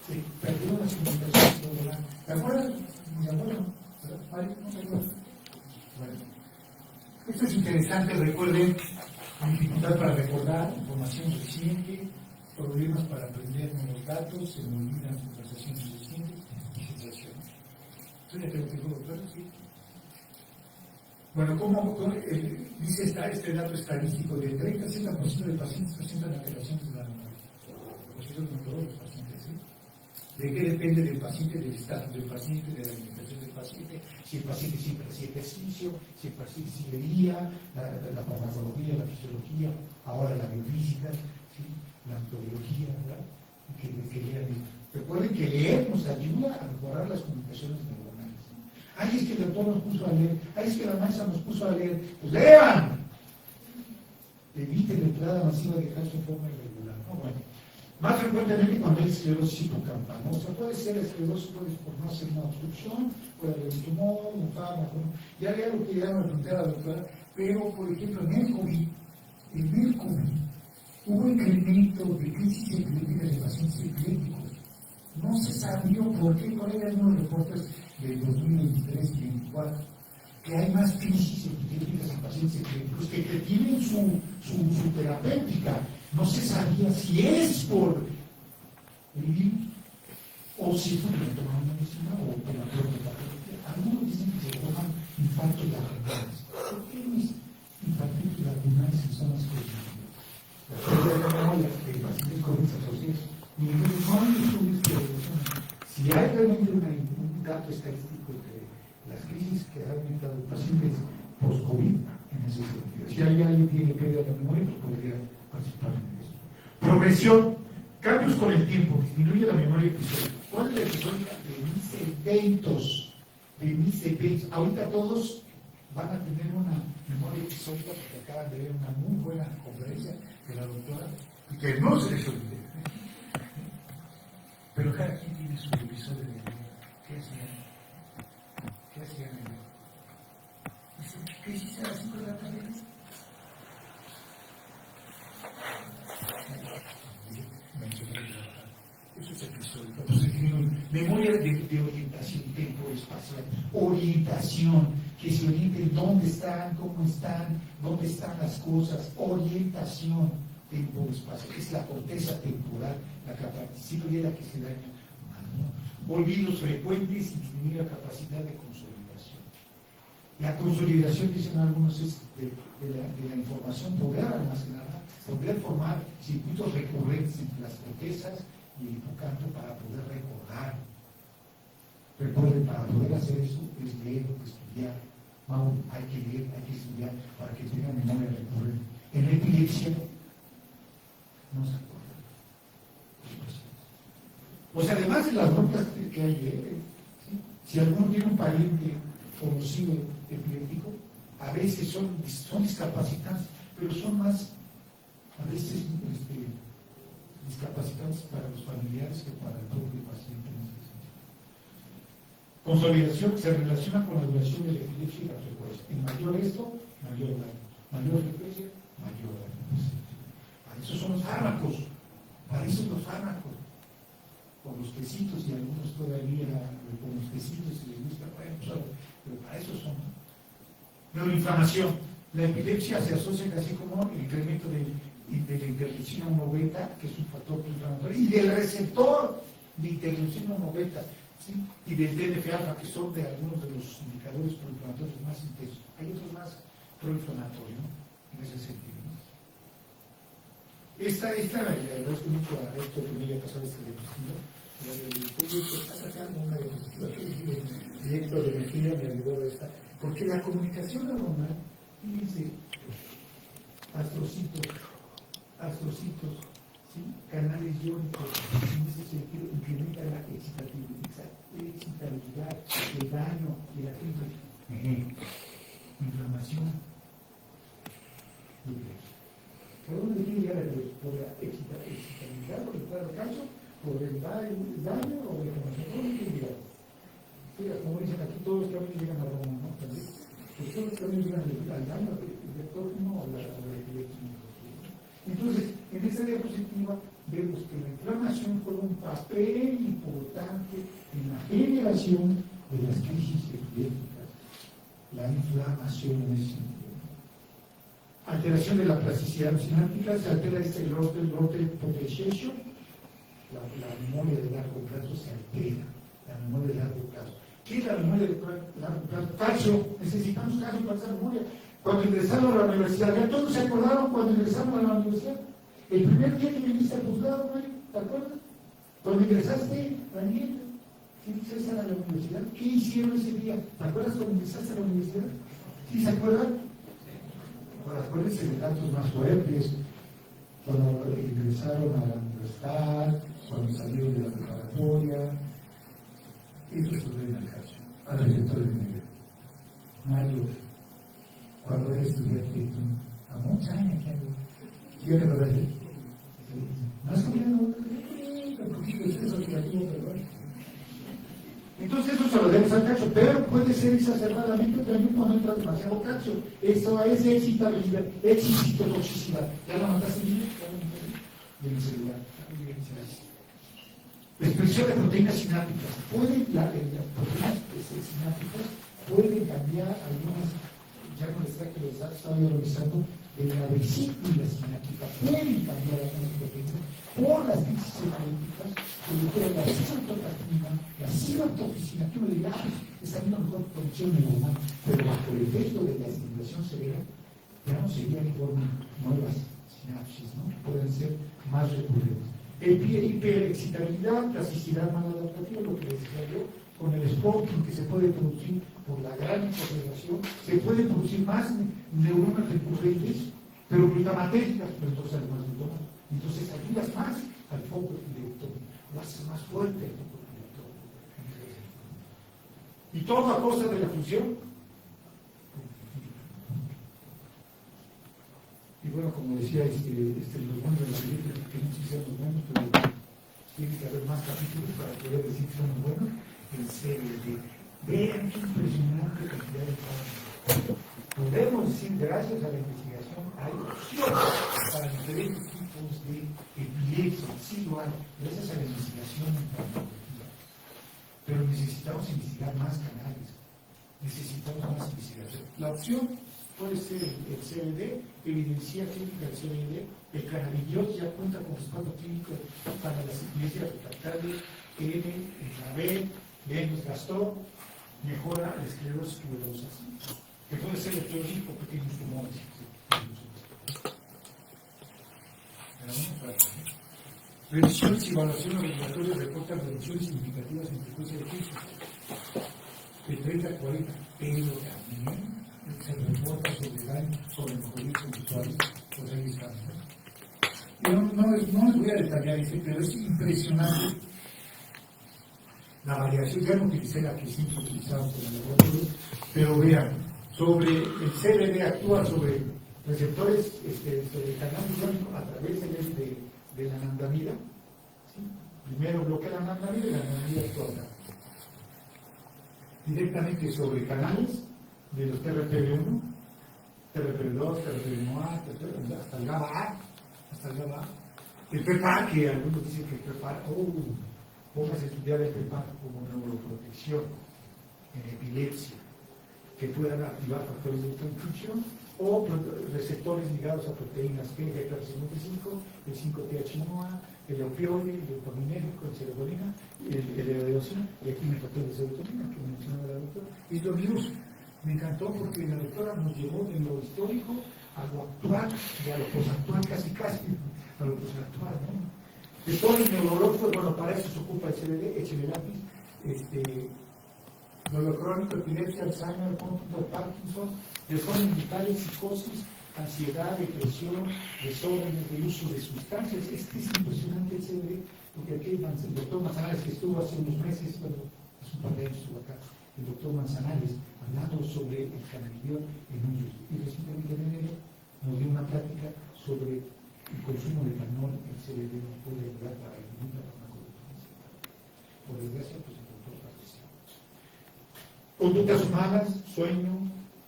S3: Se perdió las comunicaciones. ¿Te acuerdas? Mi abuelo, ¿vale? No se acuerda. Bueno, esto es interesante, recuerden, dificultad para recordar, información reciente, problemas para aprender nuevos datos, se me olvidan conversaciones recientes y sensaciones. ¿Tú ya te lo digo, doctor? Sí. Bueno, ¿cómo dice este dato estadístico? Del 30 a 70% de pacientes presentan alteraciones de la memoria. Pues eso no todos los pacientes, ¿sí? ¿De qué depende del paciente, del estatus del paciente, de la alimentación del paciente? Si el paciente siempre hacía ejercicio, si el paciente sí leía, la farmacología, la fisiología, ahora la biofísica, ¿sí? La metodología, ¿verdad? Que lean. Recuerden que leer nos ayuda a mejorar las comunicaciones neuronales. ¿Sí? Ay, es que el doctor nos puso a leer, ay, es que la maestra nos puso a leer. Pues lean. Eviten la entrada masiva de calcio en forma irregular. ¿No? Bueno. Más frecuentemente cuando hay esclerosis hipocampal, ¿no? O sea, puede ser esclerosis por no hacer una obstrucción, puede haber un tumor, un fármaco, ¿no? Ya lea lo que ya me pregunté a la doctora, pero, por ejemplo, en el COVID, hubo incremento de crisis epilépticas de pacientes epilépticos. No se sabía por qué, cuáles eran los reportes del 2023 y 2024, que hay más crisis epilépticas en pacientes epilépticos que tienen su terapéutica. No se sabía si es por el virus o si fue por tomar medicina o por la propia patología. Algunos dicen que se toman infartos laterales. ¿Por qué los infartos laterales son las cosas? La pérdida de la memoria de pacientes con discapacidad. Y entonces no hay estudios que demuestran si hay realmente un dato estadístico entre las crisis que ha aumentado en pacientes post-COVID en ese sentido. Si hay alguien que tiene pérdida de la memoria, pues podría participar en eso. Progresión, cambios con el tiempo, disminuye la memoria episódica. ¿Cuál es la episódica? De mis eventos. Ahorita todos van a tener una memoria episódica porque acaban de ver una muy buena conferencia de la doctora y que no se les olvide. Pero cada quien tiene su episodio de vida. ¿Qué hacían? ¿Qué hacían en él? ¿Qué hiciste a las 5 de la tarde? Eso es episodio. Entonces, memoria de orientación temporal-espacial. Orientación, que se orienten dónde están, cómo están, dónde están las cosas. Orientación temporal-espacial. Es la corteza temporal, la que participa y es la que se daña. Olvidos frecuentes y disminuir la capacidad de consolidación. La consolidación, dicen algunos, es de la información, poder almacenarla, poder formar circuitos recurrentes entre las cortezas y el hipocampo para poder recordar. Recuerden, para poder hacer eso es leer, estudiar, Aún hay que leer, hay que estudiar para que tenga memoria recurrente. En la epilepsia no se acuerda. O sea, además de las notas que hay, ¿sí? Si alguno tiene un pariente conocido epiléptico, a veces son discapacitantes, pero son más, a veces, discapacitantes para los familiares que para el propio paciente. Consolidación se relaciona con la duración de la epilepsia y la frecuencia. En mayor esto, mayor daño. Mayor frecuencia, mayor daño. Para eso son los fármacos. Para eso son los fármacos. Con los quesitos y algunos todavía con los quesitos si les gusta, pero para eso son. Neuroinflamación. La epilepsia se asocia casi como el incremento de la interleucina 1 beta, que es un factor inflamatorio, y del receptor de interleucina 1 beta, ¿sí? Y del TNF-alfa, que son de algunos de los indicadores proinflamatorios más intensos. Hay otros más proinflamatorios, ¿no? En ese sentido, ¿no? Esta le agradezco mucho a Héctor que me haya pasado esta diapositiva. Está sacando una diapositiva y Héctor de Mejía me ayudó a esta. Porque la comunicación neuronal, fíjense, astrocitos, ¿sí? Canales iónicos, en ese sentido incrementa la excitabilidad, el daño y la inflamación. ¿Por dónde quiere llegar el virus? ¿Por la excitabilidad, por el cuadro calcio, por el daño o la inflamación? ¿Por dónde quiere llegar? Como dicen aquí, todos los caminos llegan a Roma, ¿no? También. Pues todos los caminos llegan al daño, al torno o a la epilepsia. Entonces, en esta diapositiva vemos que la inflamación juega un papel importante en la generación de las crisis epilépticas. La inflamación en ese sentido. Alteración de la plasticidad sináptica, se altera el rote potentiation, la memoria de largo plazo se altera, la memoria de largo plazo. ¿Qué es la memoria de largo plazo? Calcio, necesitamos calcio para esa memoria. Cuando ingresaron a la universidad, ya todos se acordaron cuando ingresaron a la universidad. El primer día que viniste al juzgado, ¿te acuerdas? Cuando ingresaste, Daniel, ¿qué ingresaste a la universidad? ¿Qué hicieron ese día? ¿Te acuerdas cuando ingresaste a la universidad? ¿Sí se acuerdan? Bueno, acuérdense de datos más fuertes, cuando ingresaron a la universidad, cuando salieron de la preparatoria, eso se ve en el caso, al receptor de nivel. Mario, cuando eres estudiante, a muchos años, yo te lo decía, más o menos, un poquito de eso educativo, perdón. Entonces eso se lo debes al calcio, pero puede ser exacerbadamente también cuando entra demasiado calcio. Eso es excitabilidad, excitotoxicidad. ¿Ya lo mandaste bien? De mi celular. La expresión de proteínas sinápticas. Las proteínas sinápticas pueden cambiar algunas, ya con el extracto que les estaba yo revisando, de la vesícula sináptica. Pueden cambiar algunas proteínas por las crisis epilépticas, sobre todo la cilotoxina, la cilotoxina, que uno diría, está habiendo mejor conexión neuronal, pero bajo el efecto de la estimulación severa, ya no sería que formen nuevas sinapsis, ¿no? Pueden ser más recurrentes. Hiperexcitabilidad, plasticidad maladaptativa, lo que les decía yo, con el spotting que se puede producir por la gran hiperrelación, se pueden producir más neuronas recurrentes, pero glutamatéricas, pero entonces además glutamas. Entonces ayudas más al foco epileptógeno, lo haces más fuerte el foco epileptógeno. Y todo a costa de la función. Y bueno, como decía, los buenos de la película, que no sé si sean los buenos, pero tiene que haber más capítulos para poder decir que son los buenos. En serio, vean qué impresionante cantidad de fármacos. Podemos decir, gracias a la investigación, hay opciones para diferentes tipos de epilepsia, sí lo hay, gracias a la investigación en farmacología. Pero necesitamos investigar más canales, necesitamos más investigación. La opción puede ser el CBD, evidencia clínica del CBD, el cannabidiol ya cuenta con respaldo clínico para las epilepsias refractarias, N, Intravel, Venus, Gastón, mejora la esclerosis tuberosa, que puede ser electrónico o pequeños tumores. Revisiones y evaluaciones regulatorias reportan reducciones significativas en frecuencia de crisis.
S2: de 30 a 40, pero también se reporta sobre daño sobre mejorías conductuales, pues ahí estamos. No les voy a detallar este, pero es impresionante la variación. Ya no utilicé la que siempre utilizamos en el laboratorio, pero vean, sobre el CBD actúa sobre receptores sobre el canal iónico a través de la anandamida. ¿Sí? Primero bloquea la anandamida y la anandamida actúa directamente sobre canales de los TRPV1, TRPV2, TRPV1A, hasta el GABA-A. El PEPAR, que algunos dicen que el PEPAR, póngase a estudiar el PEPAR como neuroprotección en epilepsia, que puedan activar factores de autoinfección o receptores ligados a proteínas P, GP55, el 5-TH1A, el opioide, el dopaminérgico, el serotonina, el erodeosina, y aquí me faltó el serotonina que mencionaba la doctora, y lo virus. Me encantó porque la doctora nos llevó de lo histórico a lo actual y a lo posactual, casi, a lo posactual, ¿no? De todo el neurológico, bueno, para eso se ocupa el CBD, échele lápiz, dolor crónico, epilepsia, Alzheimer, Huntington, Parkinson, desórdenes vitales, psicosis, ansiedad, depresión, desórdenes de uso de sustancias. Es impresionante el CBD, porque aquí el doctor Manzanares, que estuvo hace unos meses, bueno, hace un par de años estuvo acá, el doctor Manzanares, hablando sobre el cannabidiol en niños. Y recientemente en enero nos dio una plática sobre el consumo de etanol en CBD nos puede ayudar para disminuir la farmacovigilancia. Por desgracia, pues el doctor falleció. Conductas humanas, sueño,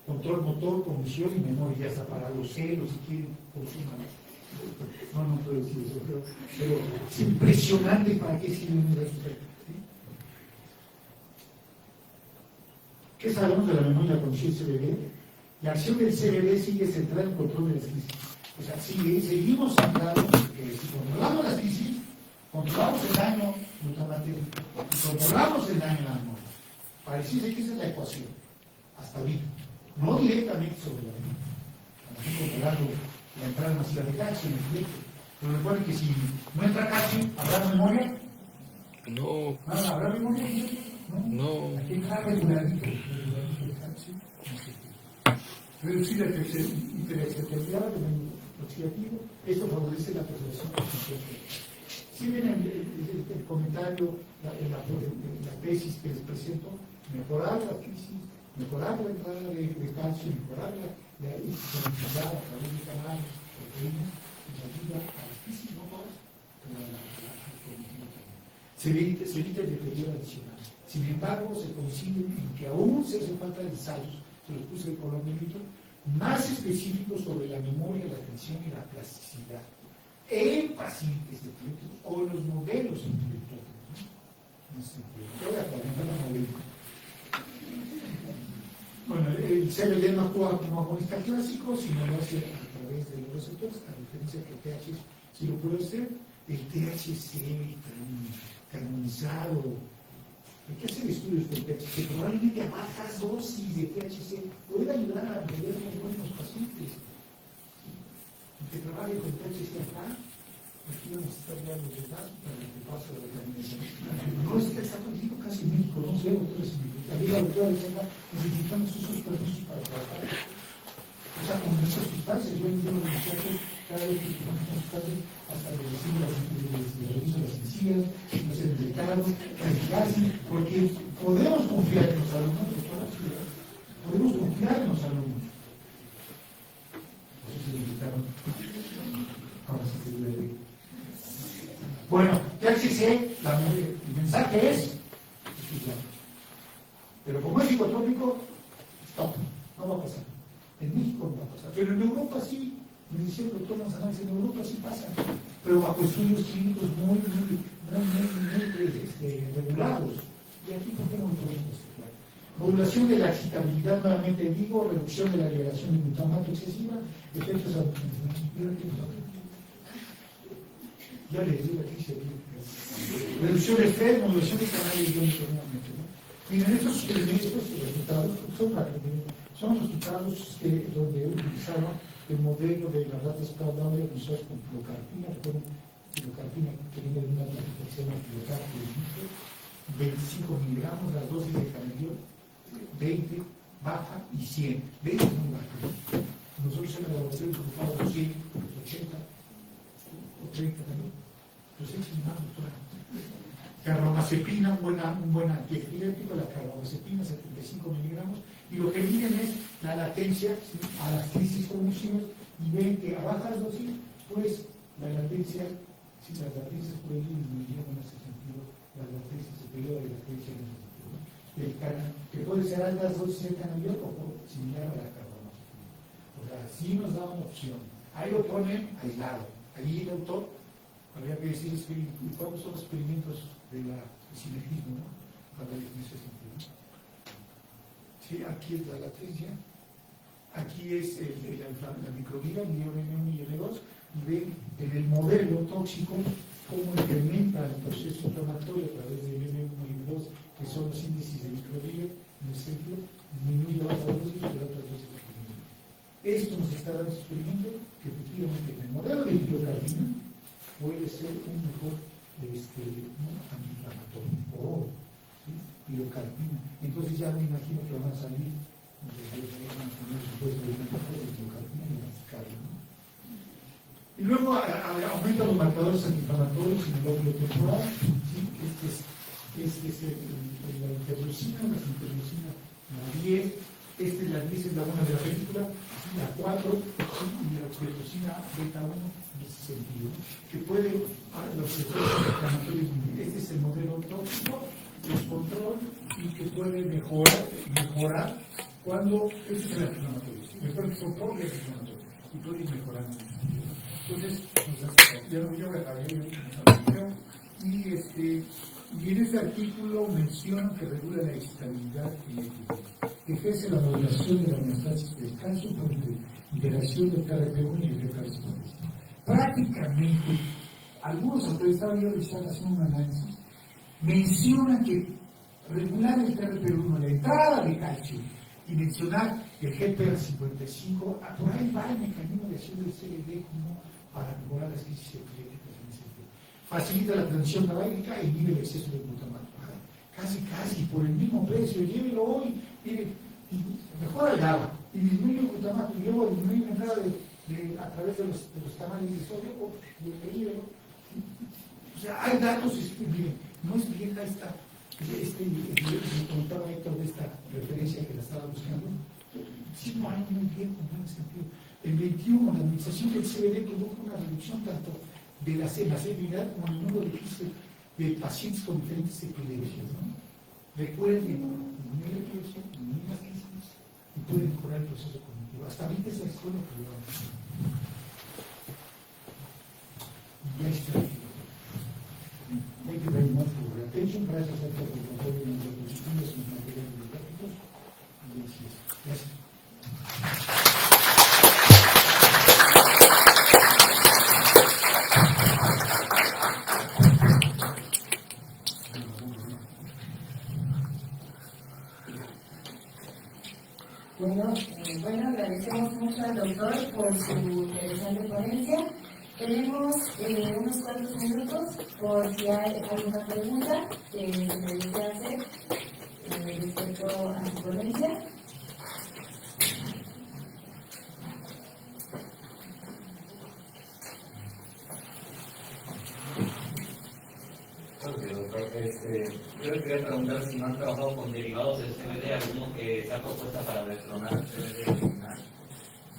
S2: control motor, cognición y memoria, hasta para los celos, si quieren, consuman. No puedo decir eso, pero es impresionante para qué sirve un efecto. ¿Qué sabemos de la memoria, la cognición y el CBD? La acción del CBD sigue centrada en el control de las crisis. O sea, si seguimos centrados, si controlamos las crisis, controlamos el daño glutamatérgico y controlamos el daño en la memoria. Pareciese que esa es la ecuación, hasta ahorita. No directamente sobre la memoria. Estamos controlando la entrada masiva de calcio en el fleco. Pero recuerden que si no entra calcio, ¿habrá memoria?
S4: No.
S2: ¿Habrá memoria?
S4: No.
S2: Aquí está reguladito el calcio. Reducir la hiperexcitabilidad del oxidativo, esto favorece la preservación consciente. Si ven el comentario, la tesis que les presento, mejorar la crisis, mejorar la entrada de calcio, mejorar la disponibilidad a través de canales, proteínas, nos ayuda a las crisis no más, pero a la cognitiva también. Se evita el deterioro adicional. Sin embargo, se coincide en que aún se hace falta ensayos, se los puse de color negrito, más específicos sobre la memoria, la atención y la plasticidad en pacientes epilépticos o en los modelos intelectuales. Bueno, el CBD no actúa como agonista clásico, sino lo hace a través de los receptores, a diferencia que el THC sí lo puede hacer. El THC carbonizado. Hay que hacer estudios del THC, probablemente a bajas dosis de THC puede ayudar a aprender mejor en los pacientes. El que trabaje con THC acá, aquí vamos a estar ya los detalles para el repaso de la examinación. No es que está contigo casi en México, no sé, doctores, también la doctora dice acá, necesitamos esos permisos para trabajar. O sea, con esas sustancias, yo entiendo los muchachos, cada vez que tomamos sustancias, hasta le decimos las encías, no sé, el decano, casi, porque podemos confiar en los alumnos, podemos confiar en los alumnos. Eso se invitaron. Ahora sí se debe. Bueno, ya existe, el mensaje es estudiar. Pero como es psicotrópico, stop, no va a pasar. En México no va a pasar, pero en Europa sí. Me decía el doctor Manzanares, en Europa sí pasa, pero bajo estudios clínicos muy regulados. Y aquí, ¿por qué no lo podemos estudiar? Modulación de la excitabilidad, nuevamente digo, reducción de la liberación de glutamato excesiva, efectos ya les digo aquí, reducción de estrés, modulación de canales iónicos nuevamente. Miren, estos resultados son resultados donde utilizaron el modelo de las ratas caudales usadas con pilocarpina, pilocarpina que viene de una planta que se llama pilocarpina, 25 miligramos, las dosis de cannabidiol,
S3: 20, baja y 100. 20 es muy bajo. Nosotros en el laboratorio ocupamos 100, 80 o 30 también. Entonces es más, doctora. Carbamazepina, un buen antiepiléptico, la carbamazepina, 75 miligramos, y lo que miden es la latencia, ¿sí?, a las crisis convulsivas, y ven que a bajas dosis, pues la latencia, si las latencias pueden disminuir en ese sentido, las latencias, el periodo de latencia en ese sentido. Que puede ser altas dosis de cannabidiol o similar a la carbamazepina. O sea, sí nos da una opción. Ahí lo ponen aislado. Ahí el autor habría que decir cuáles son los experimentos de la sinergismo, ¿no?, para en ese sentido. Sí, aquí es la latencia, aquí es la microvía, el N1 y N2, y ven en el modelo tóxico cómo incrementa el proceso inflamatorio a través del N1 y N2, que son los índices de microvía, en el centro, disminuye la dosis y la otra dosis disminuye. Esto nos está dando experimento que efectivamente en el modelo de hidrocarbina puede ser un mejor antiinflamatorio, o hidrocarbina. Entonces ya me imagino que van a salir después de hidrocarbina y anticardia. Y luego aumenta los marcadores antiinflamatorios en el lóbulo temporal, ¿sí? Este es la interleucina, la 10, la 10 es la 1 de la película, la 4, ¿sí?, y la interleucina beta 1 en ese sentido, que puede los efectos inflamatorios. Este es el modelo tóxico, el control, y que puede mejorar cuando este es el antiinflamatorio, mejor el control y el inflamatorio, y puede ir mejorando. Entonces, yo acabé, y en este artículo menciona que regula la excitabilidad eléctrica, que ejerce la modulación de la homeostasis del calcio por interacción del KRP1 y el KRP2. Prácticamente, algunos autores, estaba yo haciendo un análisis, mencionan que regular el KRP1, la entrada de calcio, y mencionar el GPR55, por ahí va el mecanismo de acción del CLD como para mejorar las crisis epilépticas en ese sentido. Facilita la transición tabáquica y inhibe el exceso de glutamato. Casi por el mismo precio, llévelo hoy, mire, mejora el agua y disminuye el glutamato, y luego disminuye la entrada a través de los canales de sodio o del hígado. O sea, hay datos, miren, no es vieja esta. Me comentaba Héctor de esta referencia que la estaba buscando. 5 años muy bien, en ese sentido. En 21, la administración del CBD produjo una reducción tanto de la sensibilidad como el número de pacientes con diferentes epilepsias, ¿no? Recuerden, disminuir la epilepsia, disminuir las crisis y puede mejorar el proceso cognitivo. Hasta ahorita es la escuela privada. Ya está. Thank you very much for your attention. Gracias a todos por apoyo en las discusiones y materiales didácticos. Gracias.
S1: Bueno, agradecemos mucho al doctor por su interesante ponencia. Tenemos unos cuantos minutos por si hay alguna pregunta que se desea hacer respecto a su ponencia.
S5: Yo le quería preguntar si no han trabajado con derivados del CBD, alguno que se ha propuesto para desclonar el CBD original,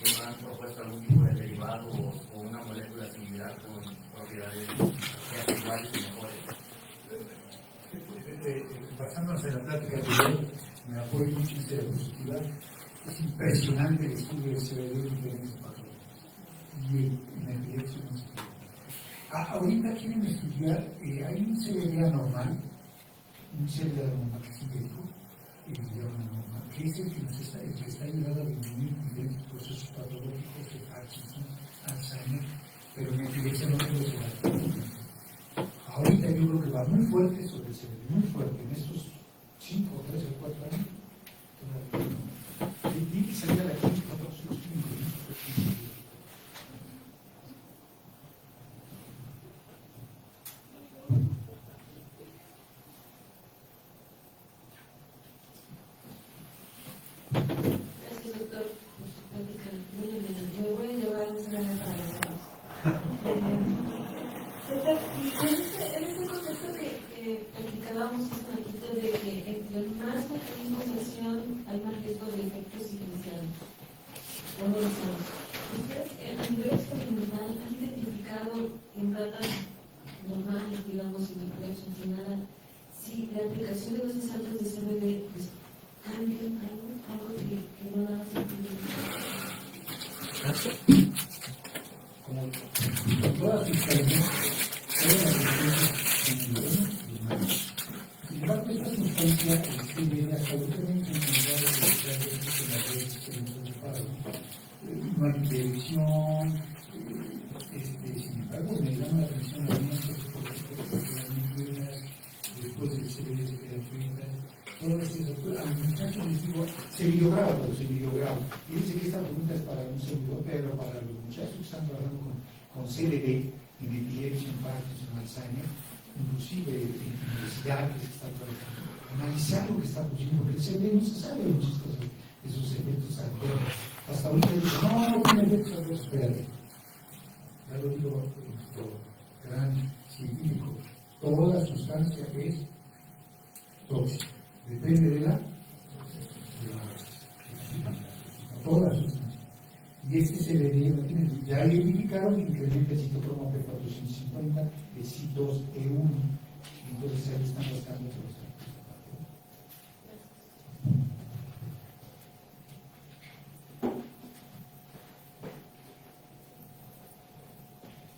S5: si no han propuesto algún tipo de derivado o una molécula similar con propiedades iguales y mejores.
S3: Basándonos en la práctica que yo me apoyo mucho en esta diapositiva, es impresionante el estudio del CBD en diferentes patrones y en la epilepsia no se puede. Ahorita quieren estudiar, hay un CBD anormal, sintético, que es el que está ayudando a disminuir diferentes procesos patológicos de Parkinson, Alzheimer, pero en epilepsia no puede ser. Ahorita yo creo que va muy fuerte sobre el CBD, muy fuerte, en estos 5, 3 o 4 años. Tiene que salir a la clínica todos los clínicos.
S1: hay más riesgo de efectos iniciales. ¿O no lo saben? ¿Ustedes a nivel experimental han identificado en ratas normales, digamos, en empleos funcionada, si la aplicación de dosis altas de CBD pues, cambia algo que no da sentido?
S2: Como todas sus cadenas, todas las sustancias humanas. Sin embargo, esta sustancia viene absolutamente inmunidad en las redes que hemos ocupado. No hay interacción, sin embargo, me llama la atención a mí, después de ser todo eso, a los muchachos les digo, se videograba. Y dice que esta pregunta es para un servidor, pero para los muchachos que están trabajando con CBD, en epilepsia, infartos, en Alzheimer, inclusive en universidades que están trabajando, analizar lo que está produciendo, porque el CBD no se sabe muchas cosas de sus efectos adversos. Hasta ahorita dice, no tiene efectos adversos, espérate. Ya lo digo nuestro gran científico, toda sustancia es tóxica, depende de la toda sustancia. Y este CBD no tiene, ya identificaron que incrementa el citocromo P450, el C2E1, entonces ahí están los cambios de los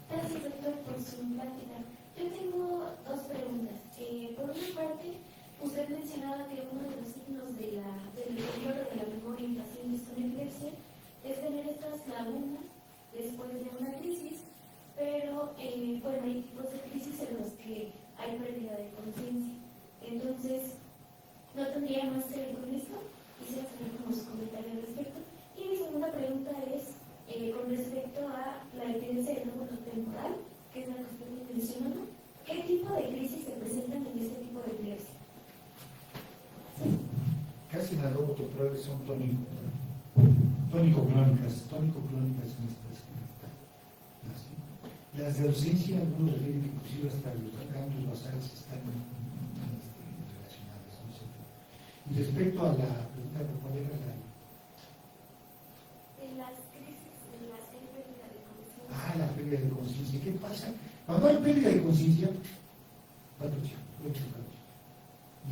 S6: Gracias, doctor, por su plática. Yo tengo dos preguntas. Por una parte, usted mencionaba que uno de los signos del deterioro de la memoria en pacientes con epilepsia es tener estas lagunas después de una crisis, pero bueno, hay tipos de crisis en los que hay pérdida de conciencia. Entonces, ¿no tendría más que ver con esto? Quisiera saber cómo su comentario al respecto. Y mi segunda pregunta es con respecto a la evidencia del lóbulo temporal, que es la que usted mencionó. ¿Qué tipo de crisis se presentan en este tipo de epilepsia? Sí.
S2: Casi las lobotemporales son tónico-clónicas en estas crisis. Las de ausencia, algunos refieren que inclusive hasta los ganglios basales están relacionadas. ¿No? Y respecto a la pregunta de cuál era la...
S6: En las crisis en las que hay pérdida de conciencia.
S2: La pérdida de conciencia. ¿Qué pasa? Cuando hay pérdida de conciencia,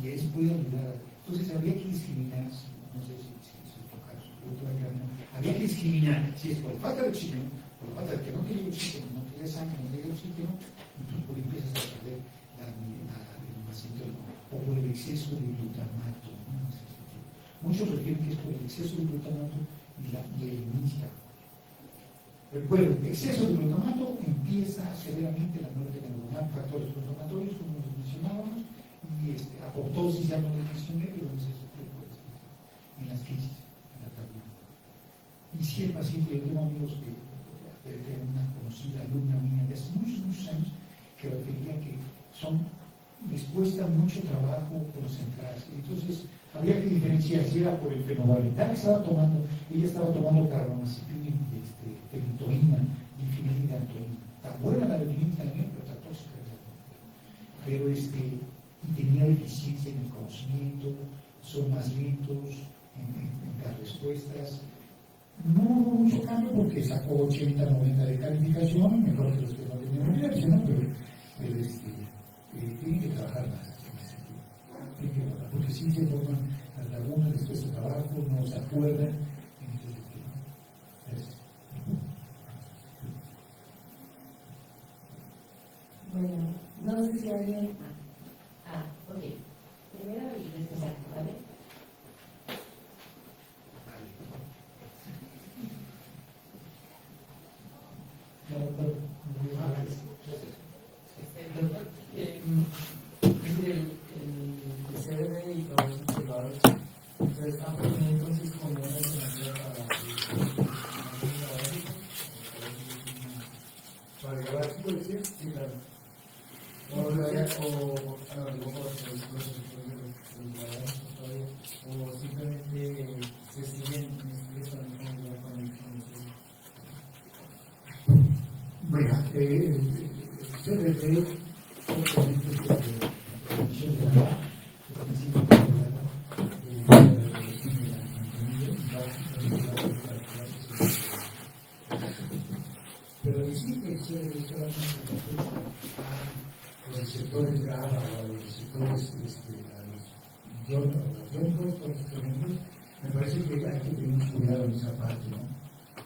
S2: y eso puede ayudar. Entonces habría que discriminar, no sé si tocar su doctora Grana, habría que discriminar si es por falta de oxígeno, por falta de que no tiene oxígeno, no tiene sangre, no tiene oxígeno, entonces por empiezas a perder el paciente o por el exceso de glutamato. ¿No? Muchos refieren que es por el exceso de glutamato y el inicio. Recuerden, el exceso de glutamato empieza severamente la muerte neuronal, factores inflamatorios, como los mencionábamos, y apoptosis ya no lo mencioné, pero es eso que puede ser en las crisis, en la tabla. Y si el paciente, yo tengo amigos que una conocida alumna mía de hace muchos años, que refería que les cuesta mucho trabajo concentrarse. Entonces, habría que diferenciar si era por el fenobarbital que estaba tomando, ella estaba tomando carbamazepina, fenitoína, difenilidantoína. Tan buena la fenitoína también, pero tan tóxica. Pero y tenía deficiencia en el conocimiento, son más lentos en las respuestas. No hubo mucho cambio porque sacó 80, 90 de calificación, mejor que los que no tenían epilepsia, ¿no? Pero tiene que trabajar más en ese sentido. Porque sí se forman las lagunas después de trabajo, no se acuerdan en ese sentido.
S1: Bueno, no sé si alguien... ok. Primero y después algo, ¿vale?
S7: El CBD y todos los observadores se están poniendo entonces como una alternativa para llevar su policía, sí, claro. O simplemente se siguen
S2: Bueno, CBD, obviamente,
S3: sucede solamente a los receptores GABA o a los receptores, a los yoncos, todos los elementos, me parece que hay que tener cuidado en esa parte, ¿no?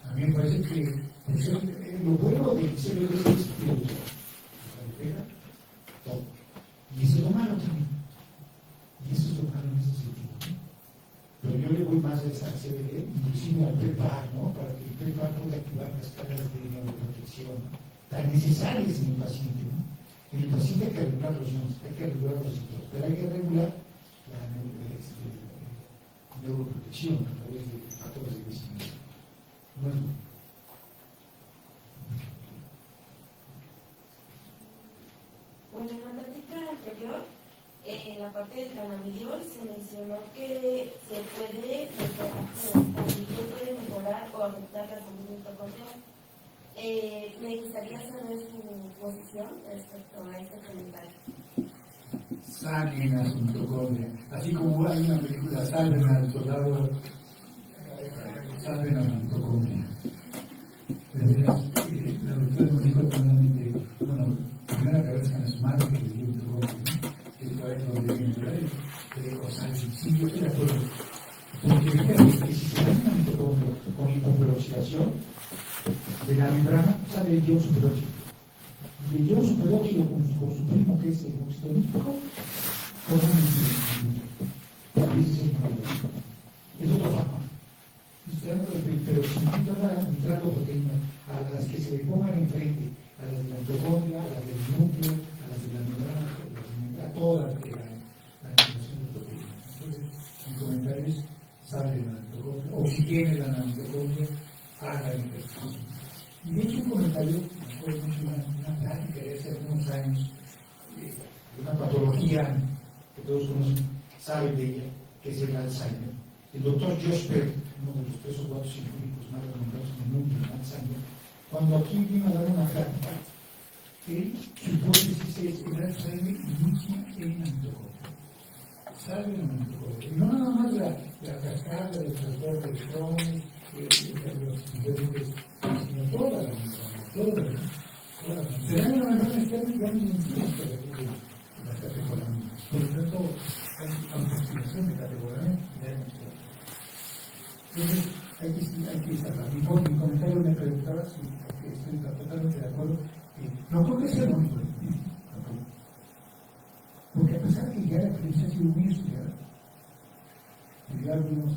S3: A mí me parece que lo bueno del CBD es que lo pega todo. Y eso es lo malo también. Y eso es lo malo en ese sentido, ¿no? Pero yo le voy más a esa CBD, inclusive al PEPAR, ¿no? Para que el PEPAR pueda activar las cargas de neuroprotección tan necesarias en el paciente, ¿no? En el paciente hay que regular los iones, hay que regular los ciclos, pero hay que regular la neuroprotección a través de factores de crecimiento. Bueno.
S1: Bueno, en la plática anterior, en la parte del cannabidiol se mencionó que se puede mejorar o afectar la salud mitocondrial. Me gustaría saber su posición respecto a este comentario.
S2: Salven a su mitocondria. Así como hay una película, salven al soldado, salven a la mitocondria. De veras, la doctora nos dijo claramente, bueno, primera cabeza en su madre que le dio mitocondria, que es para donde viene, o sea, sí, yo estoy de acuerdo. Porque fíjate que si se da una mitocondria con hipoperoxidación de la membrana, sale el ion superóxido. El ion superóxido con su primo, que es el óxido nítrico, es otro fármaco. Pero si quita nitrato proteína a las que se le pongan enfrente, a las de la mitocondria, a las del núcleo, a las de la membrana, a todas las de la integración de proteínas. Entonces, mi comentario es, sale de la mitocondria, o si tiene la mitocondria, haga la integración. Y de hecho, un comentario, me acuerdo mucho una plática de hace algunos años, de una patología que todos conocen, saben de ella, que es el Alzheimer. El doctor Josh Peck, uno de los 3 o 4 científicos más renombrados en el mundo en Alzheimer, cuando aquí vino a dar una plática, su hipótesis es que el Alzheimer inicia en la mitocondria. Sabe en la mitocondria. Y no nada más la cascada de transporte de electrones, los diferentes, sino toda la mitocondria, toda la mitocondria. Será una membrana externa que hay en la categoría. Por lo tanto, hay autoestimación de categoría. Entonces, hay que salvar. Mi comentario me preguntaba si estoy totalmente de acuerdo. No creo que sea lo único. Porque a pesar de que ya la experiencia ha sido muy estudiada, ya nos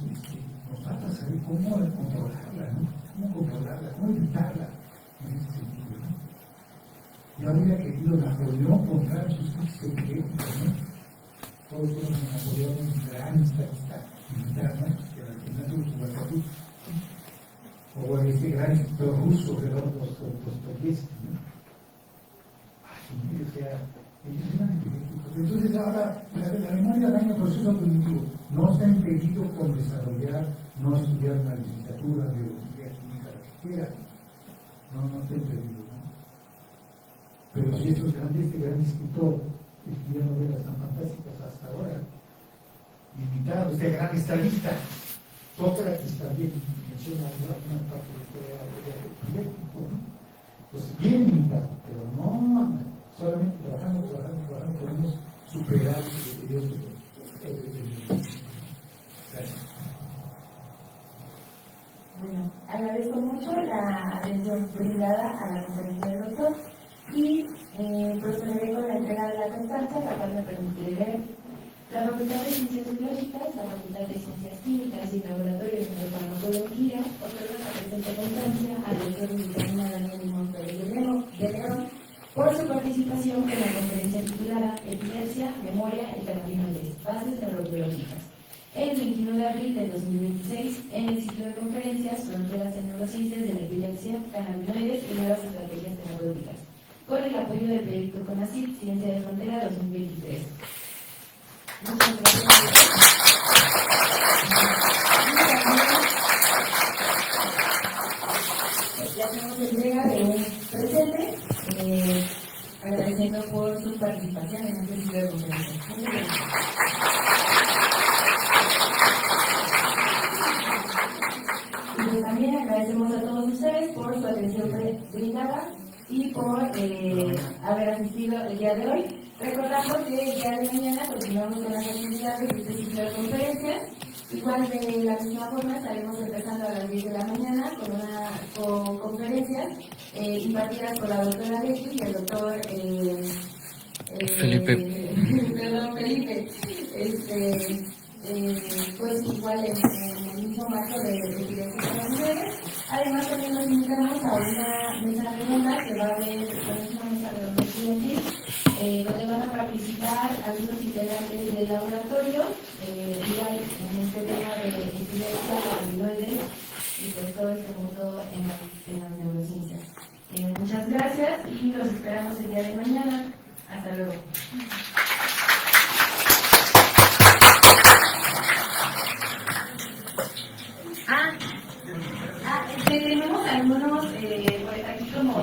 S2: falta saber cómo controlarla, ¿no? Cómo evitarla en ese sentido, ¿no? Yo habría querido Napoleón contra sus crisis epilépticas, ¿no? Todos conocen a Napoleón, un gran estadista militar, ¿no? Que al final tuvo su batalla. O este gran escritor ruso, Fedor Dostoyevsky, ¿no? O sea, entonces ahora la memoria daña el proceso cognitivo. No está impedido con desarrollar, no estudiar una licenciatura, biología, química, lo que quiera. No está impedido, ¿no? Pero si este gran escritor escribió novelas tan fantásticas hasta ahora, invitado, este gran estadista, Sócrates también menciona una parte de epiléptico, ¿no? Pues bien invitado, pero no solamente trabajando, podemos superar el periodo de gracias.
S1: Bueno, agradezco mucho la atención brindada a la conferencia del doctor y procederé con la entrega de la constancia, la cual me permitiré leer. La Facultad de Ciencias Biológicas, la Facultad de Ciencias Químicas y Laboratorios de Farmacología otorga la presente constancia al doctor Guillermo Daniel Limón Pérez de León por su participación en la conferencia titulada Epilepsia, Memoria y Cannabinoides, Bases Neurobiológicas, el 21 de abril de 2026 en el ciclo de conferencias Fronteras en Neurociencias de la Epilepsia, Cannabinoides y Nuevas Estrategias Terapéuticas, con el apoyo del proyecto CONACYT Ciencia de Frontera 2023. Muchas gracias. Ya hacemos entrega de un presente, agradeciendo por su participación en este ciclo de conferencias. Muchas gracias. Y también agradecemos a todos ustedes por su atención brindada y por haber asistido el día de hoy. Recordamos que el día de mañana continuamos con las actividades de este ciclo de conferencias. Igual de la misma forma estaremos empezando a las 10 de la mañana con conferencias impartidas por la doctora Leti y el doctor
S4: Felipe.
S1: Perdón, Felipe. Pues igual en el mismo marco de dirección de las mujeres. Además también nos invitamos a una mesa redonda que va a haber una mesa redonda estudiantil donde van a participar algunos integrantes del laboratorio igual en este tema de epilepsia, aminoides y pues todo este punto en las neurociencias. Muchas gracias y los esperamos el día de mañana. Hasta luego. Tenemos algunos, pues aquí como